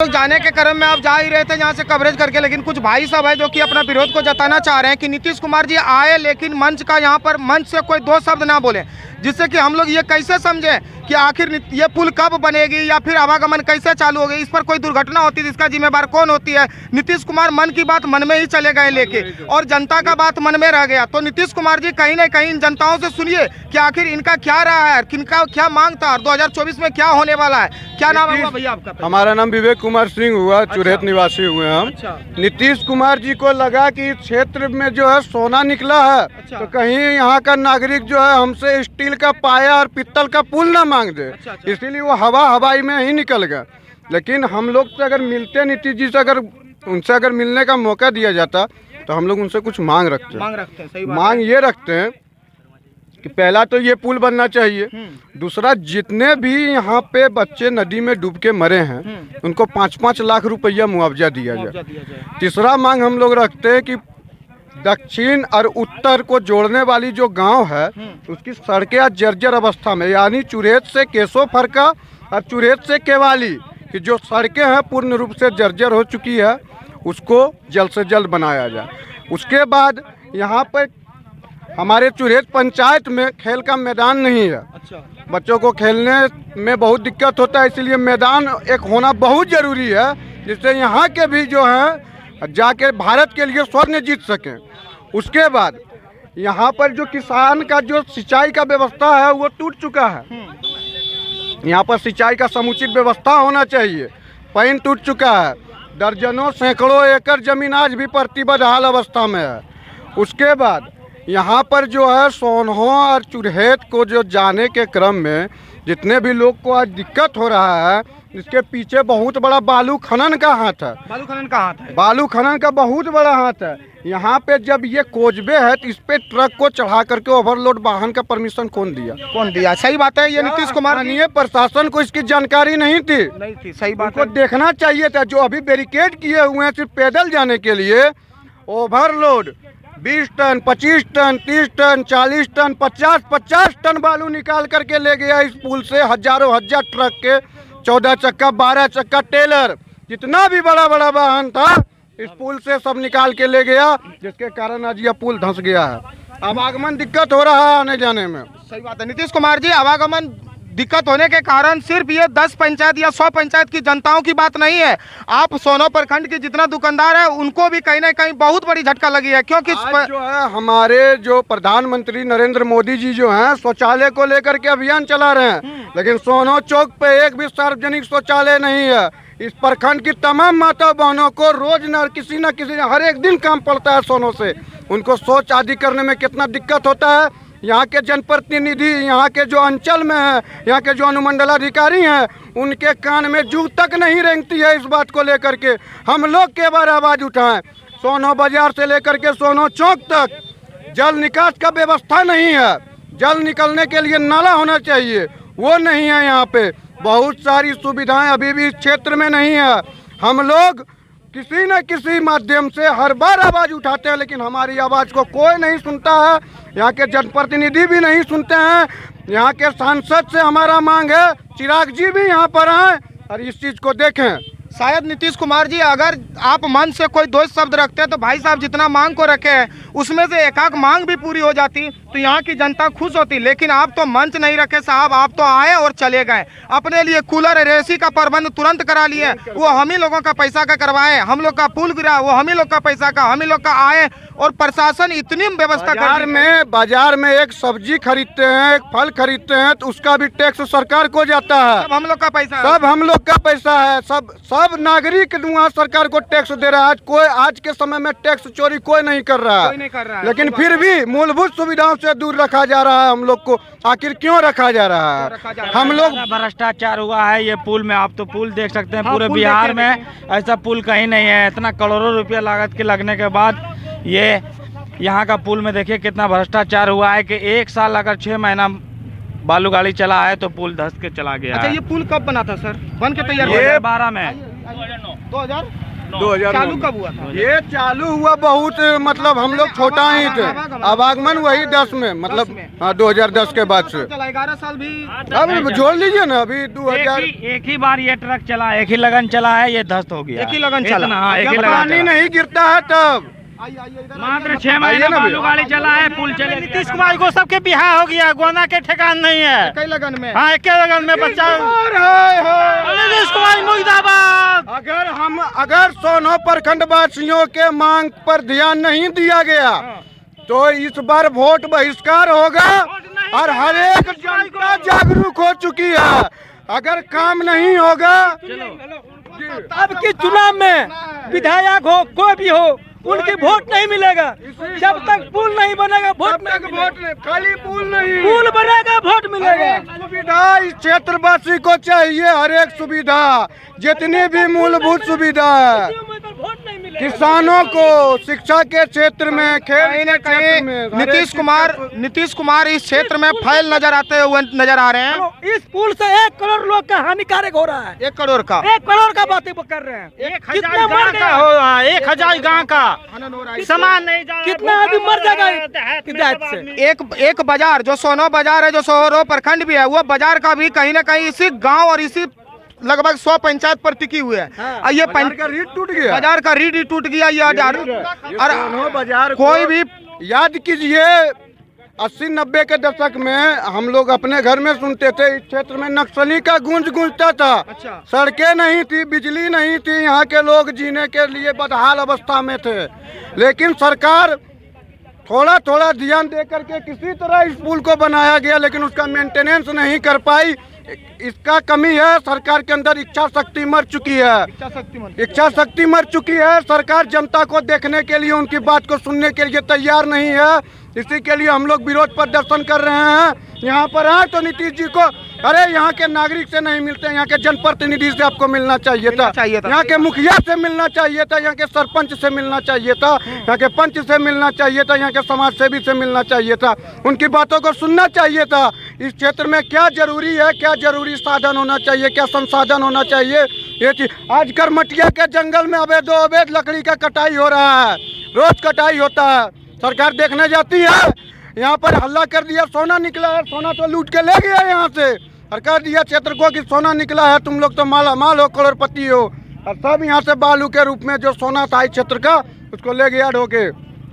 जाने के क्रम में आप जा ही रहे थे यहाँ से कवरेज करके, लेकिन कुछ भाई साहब है जो कि अपना विरोध को जताना चाह रहे हैं कि नीतीश कुमार जी आए लेकिन मंच का यहाँ पर मंच से कोई दो शब्द ना बोले, जिससे कि हम लोग ये कैसे समझे कि आखिर ये पुल कब बनेगी या फिर आवागमन कैसे चालू होगी। इस पर कोई दुर्घटना होती है इसका जिम्मेदार कौन होती है। नीतीश कुमार मन की बात मन में ही चले गए लेके, और जनता का बात मन में रह गया। तो नीतीश कुमार जी कहीं ना कहीं इन जनताओं से सुनिए कि आखिर इनका क्या रहा है, किनका क्या मांग था और 2024 में क्या होने वाला है। क्या नाम है भैया आपका? हमारा नाम विवेक कुमार सिंह हुआ। चुरहेत निवासी हुए हम। नीतीश कुमार जी को लगा कि इस क्षेत्र में जो है सोना निकला है, तो कहीं यहाँ का नागरिक जो है हमसे स्टील का पाया और पित्तल का पुल ना मांग दे, इसीलिए वो हवाई में ही निकल गया। लेकिन हम लोग से अगर मिलते नीतीश जी से, अगर उनसे अगर मिलने का मौका दिया जाता तो हम लोग उनसे कुछ मांग रखते हैं। मांग ये रखते हैं कि पहला तो ये पुल बनना चाहिए, दूसरा जितने भी यहाँ पे बच्चे नदी में डूब के मरे हैं उनको 5-5 लाख रुपया मुआवजा दिया जाए। तीसरा मांग हम लोग रखते हैं कि दक्षिण और उत्तर को जोड़ने वाली जो गांव है उसकी सड़कें आज जर्जर अवस्था में, यानी चुरहेत से केशव फरका और चुरहेत से केवाली की जो सड़कें हैं पूर्ण रूप से जर्जर हो चुकी है, उसको जल्द से जल्द बनाया जाए। उसके बाद यहाँ पर हमारे चुरहेत पंचायत में खेल का मैदान नहीं है। बच्चों को खेलने में बहुत दिक्कत होता है, इसलिए मैदान एक होना बहुत ज़रूरी है, जिससे यहाँ के भी जो हैं जाके भारत के लिए स्वर्ण जीत सकें। उसके बाद यहाँ पर जो किसान का जो सिंचाई का व्यवस्था है वो टूट चुका है। यहाँ पर सिंचाई का समुचित व्यवस्था होना चाहिए, पानी टूट चुका है। दर्जनों सैकड़ों एकड़ जमीन आज भी प्रतिबद्ध हाल अवस्था में है। उसके बाद यहाँ पर जो है सोनहो और चुरहेत को जो जाने के क्रम में जितने भी लोग को आज दिक्कत हो रहा है, इसके पीछे बहुत बड़ा बालू खनन का हाथ है। बालू खनन का हाथ है? बालू खनन का बहुत बड़ा हाथ है। यहाँ पे जब ये कोजबे है तो इस पे ट्रक को चढ़ा करके ओवरलोड वाहन का परमिशन कौन दिया? सही बात है। ये नीतीश कुमार प्रशासन को इसकी जानकारी नहीं थी। सही बात को देखना चाहिए था। जो अभी बैरिकेड किए हुए हैं सिर्फ पैदल जाने के लिए, overload 20 ton, 25 ton, 30 ton, 40 ton, 50 ton बालू निकाल करके ले गया इस पुल से। हजारों हजार ट्रक के 14 चक्का, 12 चक्का, टेलर, जितना भी बड़ा बड़ा वाहन था इस पुल से सब निकाल के ले गया, जिसके कारण आज यह पुल धंस गया है। आवागमन दिक्कत हो रहा है आने जाने में। सही बात है नीतीश कुमार जी, आवागमन दिक्कत होने के कारण सिर्फ ये 10 पंचायत या 100 पंचायत की जनताओं की बात नहीं है। आप सोनो प्रखंड के जितना दुकानदार है उनको भी कहीं ना कहीं बहुत बड़ी झटका लगी है, क्योंकि जो है हमारे जो प्रधानमंत्री नरेंद्र मोदी जी जो हैं शौचालय को लेकर के अभियान चला रहे हैं, लेकिन सोनो चौक पे एक भी सार्वजनिक शौचालय नहीं है। इस प्रखंड की तमाम माता बहनों को रोज न किसी हर एक दिन काम पड़ता है सोनो से। उनको शौच आदि करने में कितना दिक्कत होता है। यहाँ के जनप्रतिनिधि, यहाँ के जो अंचल में है, यहाँ के जो अनुमंडलाधिकारी हैं, उनके कान में जू तक नहीं रेंगती है इस बात को लेकर के। हम लोग के बार आवाज़ उठाएं। सोनो बाजार से लेकर के सोनो चौक तक जल निकास का व्यवस्था नहीं है। जल निकलने के लिए नाला होना चाहिए, वो नहीं है। यहाँ पे बहुत सारी सुविधाएं अभी भी इस क्षेत्र में नहीं है। हम लोग किसी न किसी माध्यम से हर बार आवाज़ उठाते हैं, लेकिन हमारी आवाज़ को कोई नहीं सुनता है। यहाँ के जनप्रतिनिधि भी नहीं सुनते हैं। यहाँ के सांसद से हमारा मांग है चिराग जी भी यहाँ पर आएँ और इस चीज़ को देखें। शायद नीतीश कुमार जी अगर आप मन से कोई दो शब्द रखते हैं तो भाई साहब जितना मांग को रखे हैं उसमें से एक मांग भी पूरी हो जाती तो यहाँ की जनता खुश होती। लेकिन आप तो मंच नहीं रखे साहब, आप तो आए और चले गए। अपने लिए कूलर एसी का प्रबंध तुरंत करा लिए, वो हम ही लोगों का पैसा का करवाए। हम लोग का पुल गिरा वो हम ही लोग का पैसा का, हम ही लोग का आए। और प्रशासन इतनी व्यवस्था बाजार में एक सब्जी खरीदते हैं, एक फल खरीदते हैं तो उसका भी टैक्स सरकार को जाता है। सब हम लोग का पैसा, सब हम लोग का पैसा है। सब नागरिक वहाँ सरकार को टैक्स दे रहा है। आज के समय में टैक्स चोरी कोई नहीं कर रहा है, लेकिन फिर भी मूलभूत सुविधाओं से दूर रखा जा रहा है हम लोग को। आखिर क्यों रखा जा रहा है? हम लोग भ्रष्टाचार हुआ है ये पुल में। आप तो पुल देख सकते हैं, पूरे बिहार में ऐसा पुल कहीं नहीं है। इतना करोड़ों रुपया लागत के लगने के बाद ये यहाँ का पुल में देखिए कितना भ्रष्टाचार हुआ है कि 1 साल अगर 6 महीना बालू गाड़ी चला है तो पुल धंस के चला गया। अच्छा, ये पुल कब बना था सर? बन के तैयार? 2012 में। 2009 चालू कब हुआ था? ये चालू हुआ बहुत मतलब हम लोग छोटा ही थे। आवागमन वही 10 में मतलब हाँ 2010 के बाद से 11 साल भी अब जोड़ लीजिए ना अभी 2000 एक ही बार ये ट्रक चला, एक ही लगन चला है, ये ध्वस्त हो गया। एक ही लगन चला। हाँ, एक ही जब लगन पानी चला। नहीं गिरता है तब मात्र 6 महीने ना बालू गाड़ी चला है, पुल चले। नीतीश कुमार को सबके बिहार हो गया, गोना के ठिकान नहीं है। कई लगन में हाँ, एक लगन में बच्चा। नीतीश कुमार मुर्दाबाद। अगर सोनो प्रखंड वासियों के मांग पर ध्यान नहीं दिया गया तो इस बार वोट बहिष्कार होगा और हर एक जनता जागरूक हो चुकी है। अगर काम नहीं होगा अब की चुनाव में विधायक हो कोई भी हो उनकी वोट नहीं मिलेगा जब तक पुल नहीं बनेगा। वोट नहीं, खाली पुल नहीं, पुल बनेगा वोट मिलेगा। सुविधा इस क्षेत्रवासी को चाहिए, हर एक सुविधा, जितनी भी मूलभूत सुविधा है किसानों को, शिक्षा के क्षेत्र में, कहीं न कहीं नीतीश कुमार इस क्षेत्र में फैल नजर आते हुए नजर आ रहे हैं। इस पुल से 1 करोड़ लोग का हानिकारक हो रहा है। 1 करोड़ का 1 करोड़ का बातें कर रहे हैं। 1000 गाँव का हो रहा है, 1000 गाँव का सामान नहीं जा, कितना आदमी मर जाएगा हिदायत से। एक बाजार जो सोनो बाजार है, जो सोनो प्रखंड भी है, वो बाजार का भी कहीं न कहीं इसी गांव और इसी लगभग 100 पंचायत पर टिकी हुई है। हाँ, ये बाजार का रीढ़ टूट गया, बाजार का रीढ़ टूट गया। ये और बाजार कोई भी याद कीजिए 80-90 के दशक में हम लोग अपने घर में सुनते थे इस क्षेत्र में नक्सली का गूंजता था। अच्छा। सड़कें नहीं थी, बिजली नहीं थी, यहाँ के लोग जीने के लिए बदहाल अवस्था में थे। लेकिन सरकार थोड़ा थोड़ा ध्यान दे करके किसी तरह इस पुल को बनाया गया, लेकिन उसका मेंटेनेंस नहीं कर पाई। इसका कमी है, सरकार के अंदर इच्छा शक्ति मर चुकी है। इच्छा शक्ति मर चुकी है। सरकार जनता को देखने के लिए, उनकी बात को सुनने के लिए तैयार नहीं है। इसी के लिए हम लोग विरोध प्रदर्शन कर रहे हैं। यहाँ पर आए तो नीतीश जी को, अरे यहाँ के नागरिक से नहीं मिलते, यहाँ के जनप्रतिनिधि से आपको मिलना चाहिए था, यहाँ के मुखिया से मिलना चाहिए था, यहाँ के सरपंच से मिलना चाहिए था, यहाँ के पंच से मिलना चाहिए था, यहाँ के समाज सेवी से मिलना चाहिए था, उनकी बातों को सुनना चाहिए था। इस क्षेत्र में क्या जरूरी है, क्या जरूरी साधन होना चाहिए, क्या संसाधन होना चाहिए, ये चीज। आज करमटिया के जंगल में अवैध लकड़ी का कटाई हो रहा है, रोज कटाई होता है। सरकार देखने जाती है, यहाँ पर हल्ला कर दिया, सोना निकला है, सोना तो लूट के ले गया यहाँ से। सरकार दिया क्षेत्र को कि सोना निकला है, तुम लोग तो माला माल हो, करोड़पति हो, और सब यहाँ से बालू के रूप में जो सोना था इस क्षेत्र का उसको ले गया ढोके।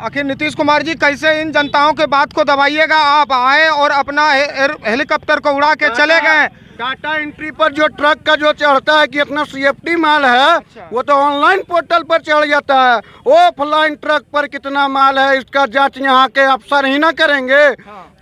आखिर नीतीश कुमार जी कैसे इन जनताओं के बात को दबाइएगा? आप आए और अपना हेलीकॉप्टर को उड़ा के चले गए। डाटा एंट्री पर जो ट्रक का जो चढ़ता है कि इतना सीएफटी माल है, वो तो ऑनलाइन पोर्टल पर चढ़ जाता है। ऑफलाइन ट्रक पर कितना माल है इसका जांच यहाँ के अफसर ही ना करेंगे।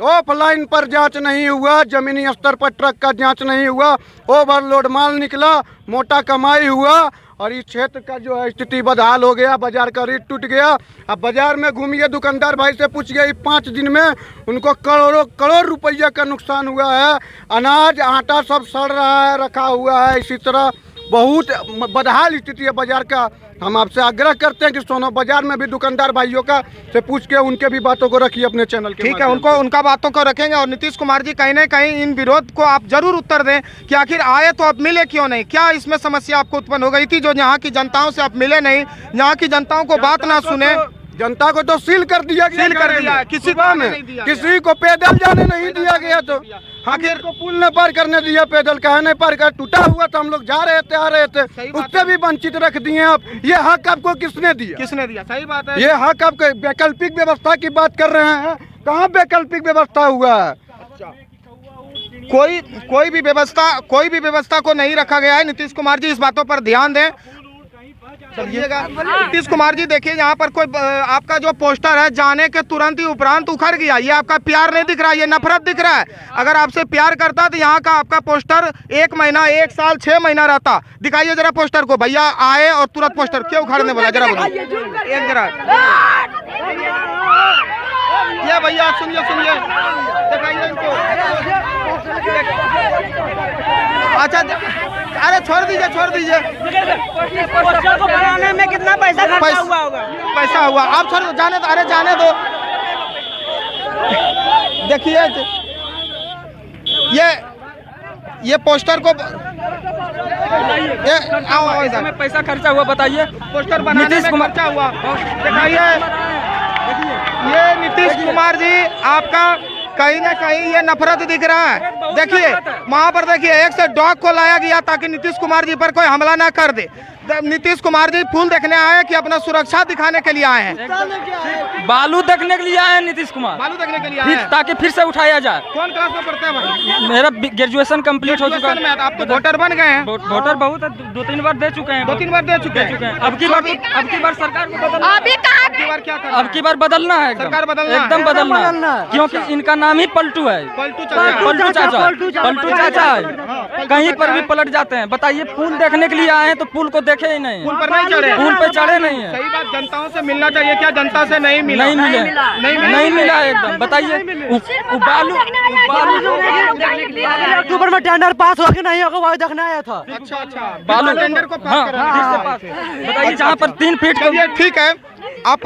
ऑफलाइन पर जांच नहीं हुआ, जमीनी स्तर पर ट्रक का जांच नहीं हुआ, ओवरलोड माल निकला, मोटा कमाई हुआ और इस क्षेत्र का जो है स्थिति बदहाल हो गया। बाजार का रीढ़ टूट गया। अब बाजार में घूमिए, दुकानदार भाई से पूछिए, 5 दिन में उनको करोड़ रुपया का नुकसान हुआ है। अनाज आटा सब सड़ रहा है, रखा हुआ है। इसी तरह बहुत बदहाल स्थिति है बाजार का। हम आपसे आग्रह करते हैं कि सोनो बाजार में भी दुकानदार भाइयों का से पूछ के उनके भी बातों को रखिए अपने चैनल के। ठीक है, उनका बातों को रखेंगे। और नीतीश कुमार जी कहीं ना कहीं इन विरोध को आप जरूर उत्तर दें कि आखिर आए तो आप मिले क्यों नहीं, क्या इसमें समस्या आपको उत्पन्न हो गई थी जो यहाँ की जनताओं से आप मिले नहीं, यहाँ की जनताओं को बात ना सुने? जनता को तो सील कर दिया गया, किसी को पैदल जाने नहीं दिया गया। तो आखिर को पुल न पार करने दिया, पैदल कहे नहीं पार कर, टूटा हुआ था, हम लोग जा रहे थे, आ रहे थे, उससे भी वंचित रख दिए आप। ये हक आपको किसने दिया? सही बात है। ये हक आप वैकल्पिक व्यवस्था की बात कर रहे हैं, कहाँ वैकल्पिक व्यवस्था हुआ है? कोई भी व्यवस्था को नहीं रखा गया है। नीतीश कुमार जी इस बातों पर ध्यान दें। चलिएगा नीतीश कुमार जी, देखिए यहाँ पर कोई आपका जो पोस्टर है जाने के तुरंत ही उपरांत उखड़ गया। ये आपका प्यार नहीं दिख रहा है, ये नफरत दिख रहा है। अगर आपसे प्यार करता तो यहाँ का आपका पोस्टर 1 महीना, 1 साल, 6 महीना रहता। दिखाइए जरा पोस्टर को। भैया आए और तुरंत पोस्टर क्यों उखाड़ने बोला? जरा बोलिए एक जरा। ये भैया सुनिए, दिखाइए इनको। अच्छा, अरे छोड़ दीजिए। पोस्टर को बनाने में कितना पैसा खर्चा हुआ होगा? पैसा हुआ, आप छोड़ दो, जाने दो, अरे जाने दो। देखिए ये पोस्टर को आओ इधर। इसमें पैसा खर्चा हुआ बताइए। पोस्टर बनाने नीतीश में कुमार खर्चा हुआ। दिखाइए, ये नीतीश कुमार जी आपका कहीं ना कहीं ये नफरत दिख रहा है। देखिए वहाँ पर देखिए एक से डॉग को लाया गया ताकि नीतीश कुमार जी पर कोई हमला ना कर दे। नीतीश कुमार जी फूल देखने आए हैं कि अपना सुरक्षा दिखाने के लिए आए हैं? बालू देखने के लिए आए हैं नीतीश कुमार, बालू देखने के लिए आए हैं ताकि फिर से उठाया जाए। कौन क्लास में पढ़ते हैं भाई? मेरा ग्रेजुएशन कंप्लीट हो चुका ग्रेजुएशन में है। आप तो वोटर बन गए हैं। वोटर बहुत है, 2-3 बार दे चुके हैं। 2-3 बार दे चुके हैं। अब की बार सरकार को बदलना, अभी कहाँ अब की बार क्या करना अब की बार बदलना है। सरकार बदलना है। एकदम बदलना है, क्योंकि इनका नाम ही पलटू है। पलटू चाचा। पलटू चाचा है, कहीं पर भी पलट जाते हैं। बताइए, पुल देखने के लिए आए हैं तो पुल को देखे ही नहीं, पुल पर नहीं चढ़े। पुल पे चढ़े नहीं है। सही बात, जनताओं से मिलना चाहिए, क्या जनता से नहीं मिला? नहीं मिला एकदम। बताइए, बालू अक्टूबर में टेंडर पास हो कि नहीं होगा वही देखना आया था। अच्छा बालू टेंडर को पास हाँ, करा। बताइए, जहाँ पर 3 फीट चलिए ठीक है, आप